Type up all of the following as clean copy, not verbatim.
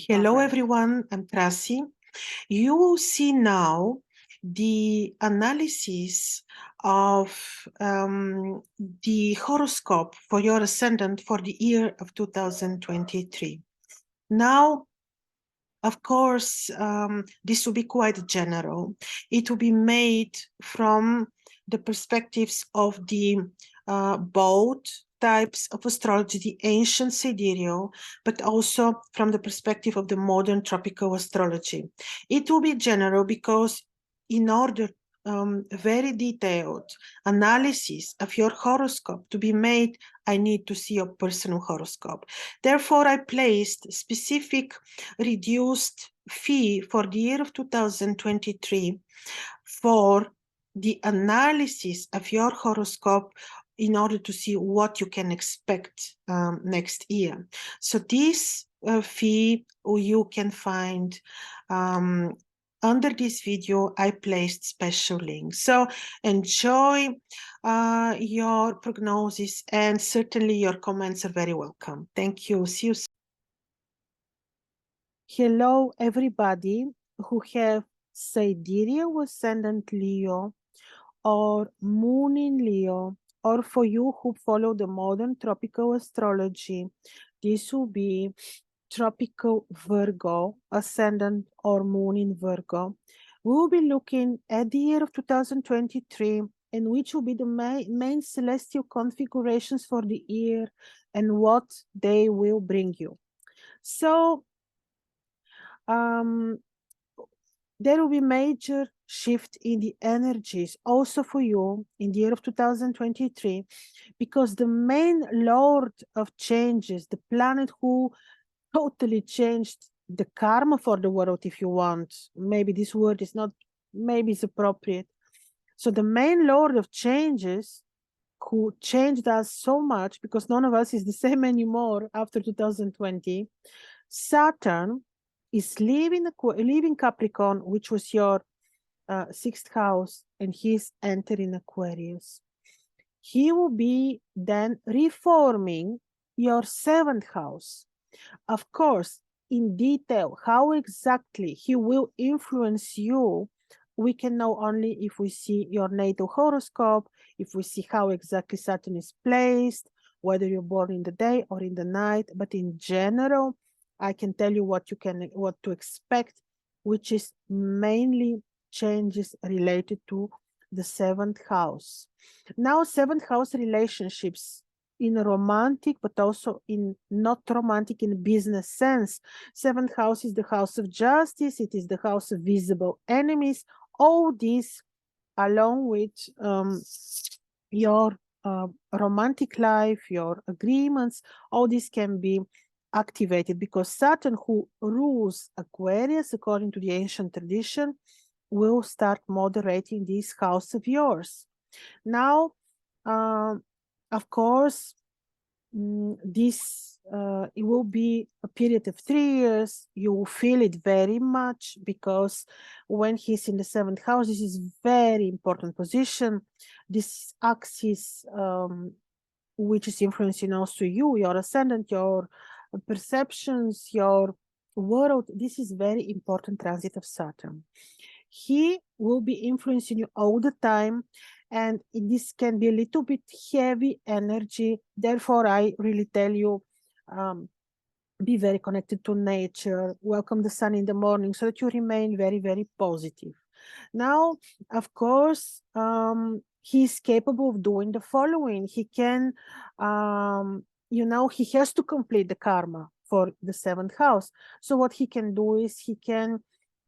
Hello everyone, I'm Krasi. You will see now the analysis of the horoscope for your ascendant for the year of 2023. Now, of course, this will be quite general. It will be made from the perspectives of the both types of astrology, the ancient sidereal, but also from the perspective of the modern tropical astrology. It will be general because in order very detailed analysis of your horoscope to be made, I need to see your personal horoscope. Therefore, I placed specific reduced fee for the year of 2023 for the analysis of your horoscope in order to see what you can expect next year. So this fee you can find under this video. I placed special links. So enjoy your prognosis, and certainly your comments are very welcome. Thank you. See you soon. Hello, everybody who have sidereal ascendant Leo or moon in Leo, or for you who follow the modern tropical astrology, this will be tropical Virgo, ascendant or moon in Virgo. We will be looking at the year of 2023 and which will be the main celestial configurations for the year and what they will bring you. So, there will be major shift in the energies also for you in the year of 2023, because the main lord of changes, the planet who totally changed the karma for the world, if you want, maybe this word is not, maybe it's appropriate. So the main lord of changes who changed us so much, because none of us is the same anymore after 2020, Saturn is leaving Capricorn, which was your sixth house, and he's entering Aquarius. He will be then reforming your seventh house. Of course, in detail, how exactly he will influence you, we can know only if we see your natal horoscope, if we see how exactly Saturn is placed, whether you're born in the day or in the night. But in general, I can tell you what to expect, which is mainly changes related to the seventh house. Now, seventh house relationships in romantic, but also in not romantic in business sense. Seventh house is the house of justice. It is the house of visible enemies. All these, along with your romantic life, your agreements, all this can be activated, because Saturn, who rules Aquarius according to the ancient tradition, will start moderating this house of yours. Now, of course, this it will be a period of 3 years. You will feel it very much, because when he's in the seventh house, this is very important position. This axis, which is influencing also you, your ascendant, your perceptions, your world. This is very important transit of Saturn. He will be influencing you all the time, and this can be a little bit heavy energy. Therefore, I really tell you, be very connected to nature, welcome the sun in the morning, so that you remain very, very positive. Now, of course, he's capable of doing the following. He can, he has to complete the karma for the seventh house. So what he can do is he can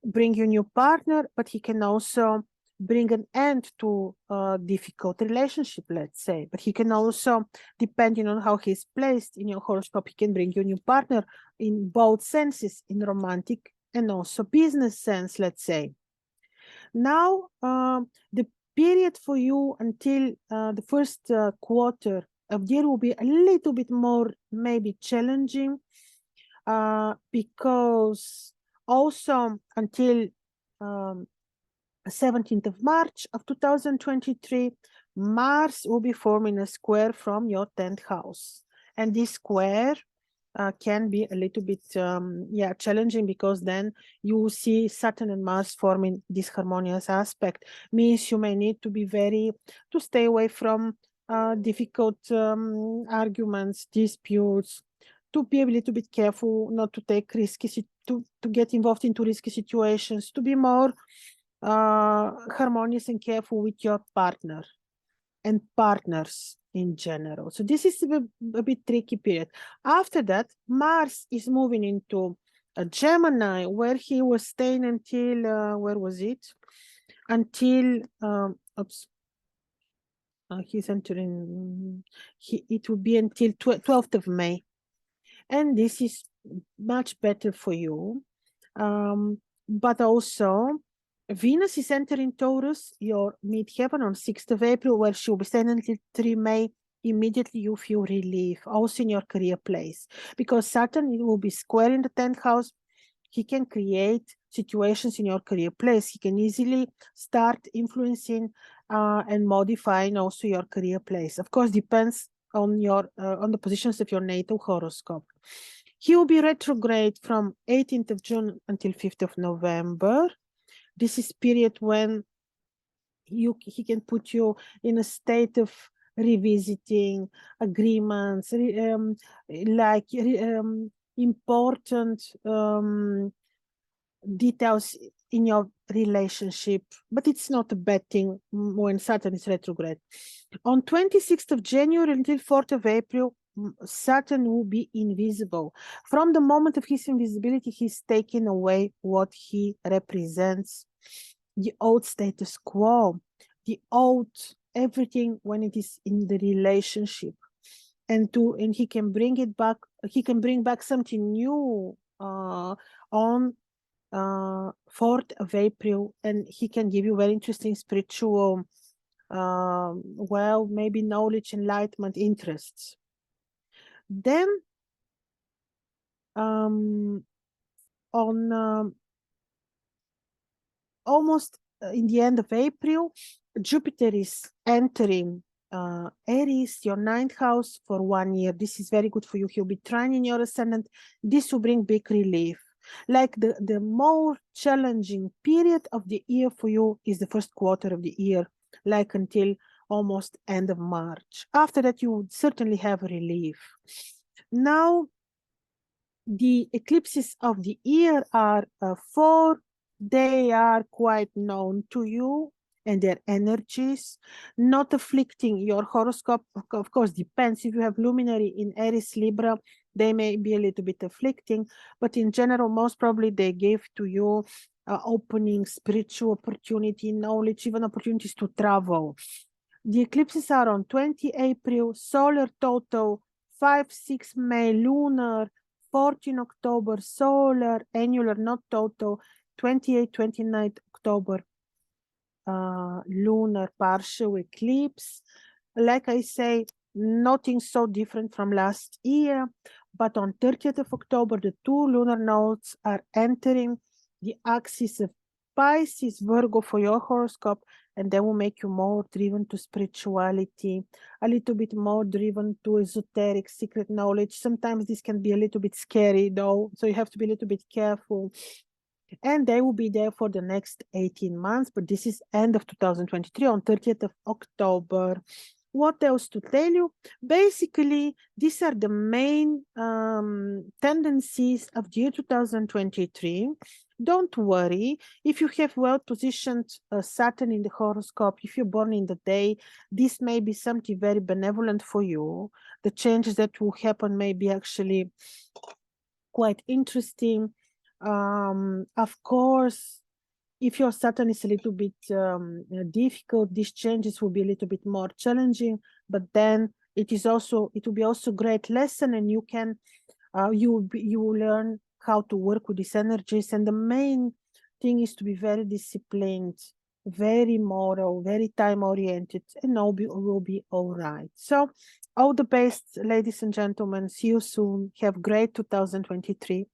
bring you a new partner, but he can also bring an end to a difficult relationship, let's say. But he can also, depending on how he's placed in your horoscope, he can bring you a new partner in both senses, in romantic and also business sense, let's say. Now, the period for you until the first quarter of the year will be a little bit more maybe challenging, because also until 17th of March of 2023, Mars will be forming a square from your 10th house. And this square can be a little bit challenging, because then you see Saturn and Mars forming this harmonious aspect. Means you may need to be to stay away from difficult arguments, disputes, to be a little bit careful not to take to get involved into risky situations, to be more harmonious and careful with your partner and partners in general. So this is a bit tricky period. After that, Mars is moving into a Gemini, where he was staying until, where was it? Until, he's entering, it will be until 12th of May. And this is much better for you. But also, Venus is entering Taurus, your midheaven, on 6th of April, where she will be staying until 3 May. Immediately you feel relief, also in your career place. Because Saturn, it will be square in the 10th house. He can create situations in your career place. He can easily start influencing and modifying also your career place. Of course, depends on your on the positions of your natal horoscope. He will be retrograde from 18th of June until 5th of November. This is period when he can put you in a state of revisiting agreements, important details in your relationship, but it's not a bad thing when Saturn is retrograde. On 26th of January until 4th of April, Saturn will be invisible. From the moment of his invisibility, he's taking away what he represents, the old status quo, the old everything when it is in the relationship, and he can bring it back. He can bring back something new on 4th of April, and he can give you very interesting spiritual, maybe knowledge, enlightenment, interests. Then on almost in the end of April, Jupiter is entering Aries, your 9th house, for 1 year. This is very good for you. He'll be trining your ascendant. This will bring big relief. Like the more challenging period of the year for you is the first quarter of the year, like until almost end of March. After that, you would certainly have relief. Now, the eclipses of the year are 4. They are quite known to you and their energies, not afflicting your horoscope. Of course, depends. If you have luminary in Aries, Libra, they may be a little bit afflicting, but in general, most probably they give to you opening, spiritual opportunity, knowledge, even opportunities to travel. The eclipses are on 20 April, solar total, 5-6 May, lunar, 14 October, solar, annular, not total, 28-29 October, lunar partial eclipse. Like I say, nothing so different from last year, but on 30th of October, the 2 lunar nodes are entering the axis of Pisces, Virgo for your horoscope, and they will make you more driven to spirituality, a little bit more driven to esoteric secret knowledge. Sometimes this can be a little bit scary though, so you have to be a little bit careful. And they will be there for the next 18 months, but this is end of 2023 on 30th of October. What else to tell you? Basically, these are the main tendencies of the year 2023. Don't worry, if you have well-positioned Saturn in the horoscope, if you're born in the day, this may be something very benevolent for you. The changes that will happen may be actually quite interesting. Of course, if your Saturn is a little bit difficult, these changes will be a little bit more challenging, but then it will be also great lesson, and you can you will learn how to work with these energies. And the main thing is to be very disciplined, very moral, very time oriented, and all will be all right. So all the best, ladies and gentlemen. See you soon. Have great 2023.